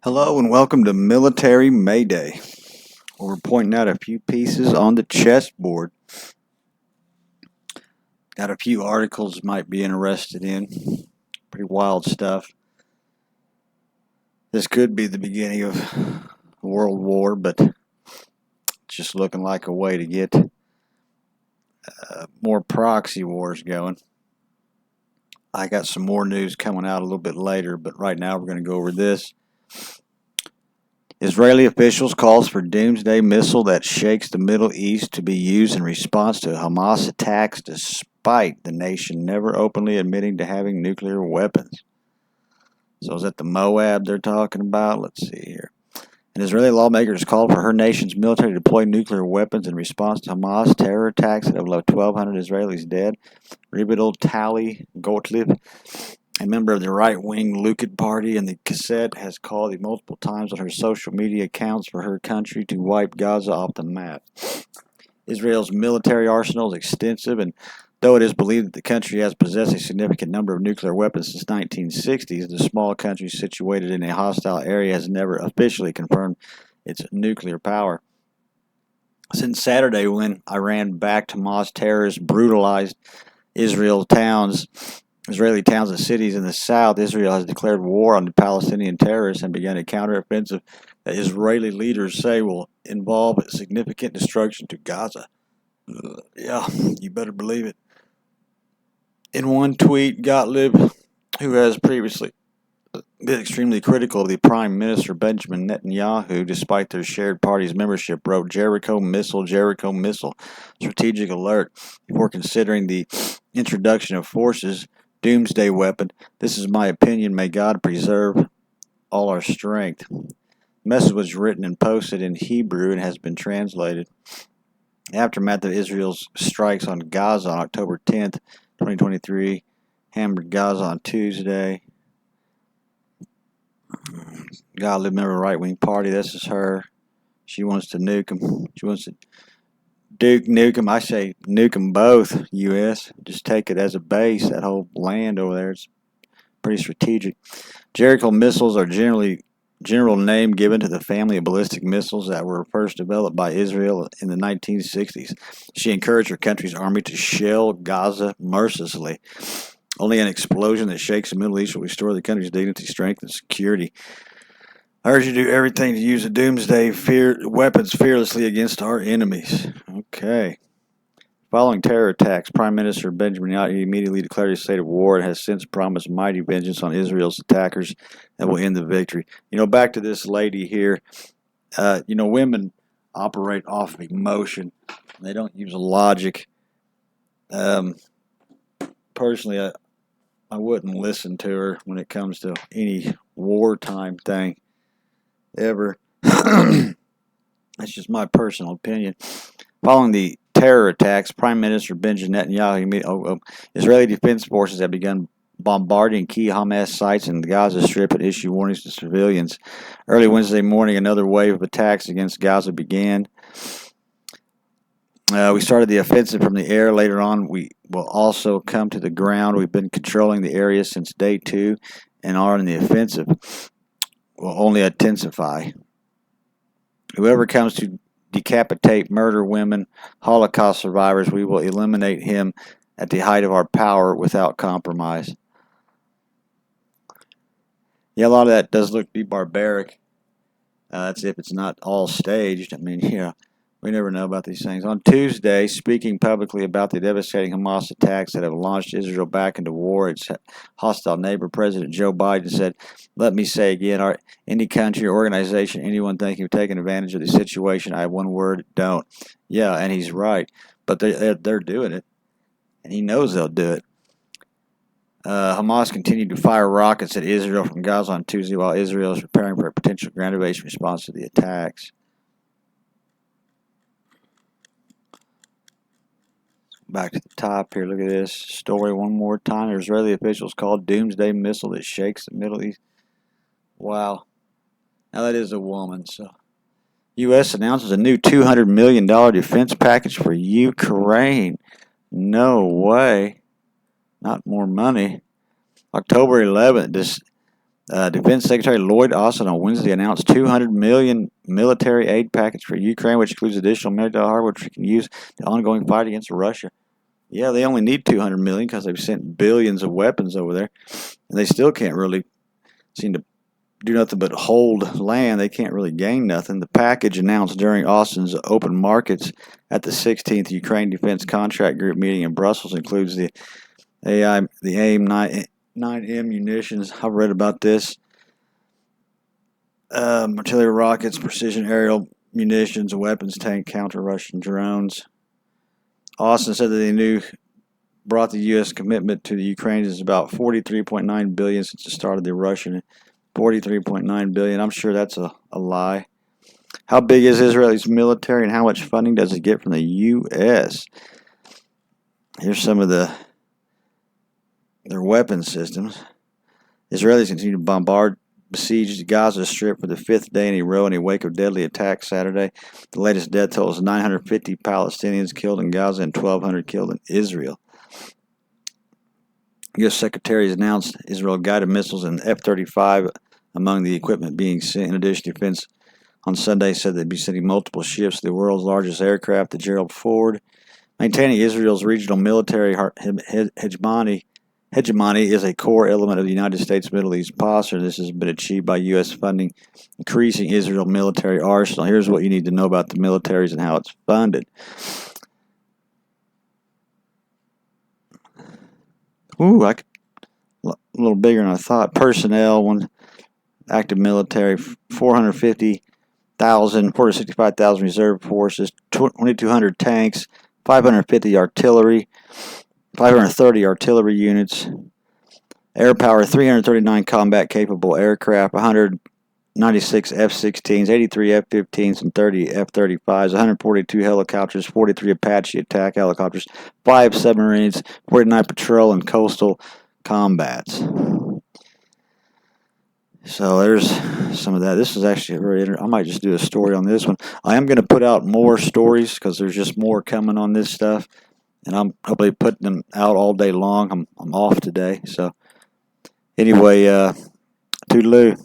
Hello and welcome to Military Mayday, where we're pointing out a few pieces on the chessboard. Got a few articles you might be interested in. Pretty wild stuff. This could be the beginning of a world war, but it's just looking like a way to get more proxy wars going. I got some more news coming out a little bit later, but right now we're going to go over this. Israeli officials calls for doomsday missile that shakes the Middle East to be used in response to Hamas attacks despite the nation never openly admitting to having nuclear weapons. So is that the Moab they're talking about? Let's see here. An Israeli lawmaker has called for her nation's military to deploy nuclear weapons in response to Hamas terror attacks that have left 1,200 Israelis dead. Rebidal Tali Gottlieb, a member of the right-wing Likud party in the Knesset, has called multiple times on her social media accounts for her country to wipe Gaza off the map. Israel's military arsenal is extensive, and though it is believed that the country has possessed a significant number of nuclear weapons since the 1960s, the small country situated in a hostile area has never officially confirmed its nuclear power. Since Saturday, when Iran-backed Hamas terrorists brutalized Israeli towns and cities in the south, Israel has declared war on the Palestinian terrorists and begun a counteroffensive that Israeli leaders say will involve significant destruction to Gaza. Yeah, you better believe it. In one tweet, Gottlieb, who has previously been extremely critical of the Prime Minister Benjamin Netanyahu, despite their shared party's membership, wrote Jericho missile, strategic alert, before considering the introduction of forces doomsday weapon. This is my opinion. May God preserve all our strength. The message was written and posted in Hebrew and has been translated. The aftermath of Israel's strikes on Gaza on October 10th, 2023, hammered Gaza on Tuesday. Gottlieb, member right-wing party. This is her. She wants to nuke them. She wants to nuke them. I say nuke them both, U.S. Just take it as a base, that whole land over there. It's pretty strategic. Jericho missiles are general name given to the family of ballistic missiles that were first developed by Israel in the 1960s. She encouraged her country's army to shell Gaza mercilessly. Only an explosion that shakes the Middle East will restore the country's dignity, strength, and security. I urge you to do everything to use the doomsday weapons fearlessly against our enemies. Okay. Following terror attacks, Prime Minister Benjamin Netanyahu immediately declared a state of war and has since promised mighty vengeance on Israel's attackers that will end the victory. Back to this lady here. Women operate off of emotion. They don't use logic. Personally, I wouldn't listen to her when it comes to any wartime thing ever. That's just my personal opinion. Following the terror attacks, Prime Minister Benjamin Netanyahu, Israeli defense forces have begun bombarding key Hamas sites in the Gaza Strip and issue warnings to civilians. Early Wednesday morning, another wave of attacks against Gaza began. We started the offensive from the air. Later on, we will also come to the ground. We've been controlling the area since day 2 and are in the offensive. Will only intensify. Whoever comes to decapitate, murder women, Holocaust survivors, we will eliminate him at the height of our power without compromise. Yeah, a lot of that does look to be barbaric. That's if it's not all staged. We never know about these things. On Tuesday, speaking publicly about the devastating Hamas attacks that have launched Israel back into war, its hostile neighbor, President Joe Biden, said, "Let me say again, any country or organization, anyone thinking of taking advantage of the situation, I have one word, don't." Yeah, and he's right. But they're doing it. And he knows they'll do it. Hamas continued to fire rockets at Israel from Gaza on Tuesday while Israel is preparing for a potential ground invasion response to the attacks. Back to the top here. Look at this story one more time. Israeli officials called doomsday missile that shakes the Middle East. Wow. Now that is a woman. So, U.S. announces a new $200 million defense package for Ukraine. No way. Not more money. October 11th, Defense Secretary Lloyd Austin on Wednesday announced $200 million military aid package for Ukraine, which includes additional military hardware which can use the ongoing fight against Russia. Yeah, they only need $200 million because they've sent billions of weapons over there, and they still can't really seem to do nothing but hold land. They can't really gain nothing. The package announced during Austin's open markets at the 16th Ukraine Defense Contract Group meeting in Brussels includes the AIM-9M munitions. I've read about this. Artillery rockets, precision aerial munitions, a weapons tank, counter-Russian drones. Austin said that they brought the U.S. commitment to the Ukrainians is about $43.9 billion since the start of the Russian. $43.9 billion. I'm sure that's a lie. How big is Israel's military and how much funding does it get from the U.S.? Here's some of their weapon systems. Israelis continue to besiege the Gaza Strip for the fifth day in a row in a wake of deadly attacks Saturday. The latest death toll is 950 Palestinians killed in Gaza and 1,200 killed in Israel. U.S. Secretary has announced Israel guided missiles and F-35 among the equipment being sent. In addition, defense on Sunday said they'd be sending multiple ships to the world's largest aircraft, the Gerald Ford. Maintaining Israel's regional military hegemony is a core element of the United States Middle East posture. This has been achieved by U.S. funding, increasing Israel's military arsenal. Here's what you need to know about the militaries and how it's funded. Ooh, a little bigger than I thought. Personnel, one active military, 465,000 reserve forces, 2,200 tanks, 550 artillery, 530 artillery units, air power, 339 combat-capable aircraft, 196 F-16s, 83 F-15s, and 30 F-35s, 142 helicopters, 43 Apache attack helicopters, 5 submarines, 49 patrol and coastal combats. So there's some of that. This is actually very interesting. I might just do a story on this one. I am going to put out more stories because there's just more coming on this stuff. And I'm probably putting them out all day long. I'm off today. So anyway, toodaloo.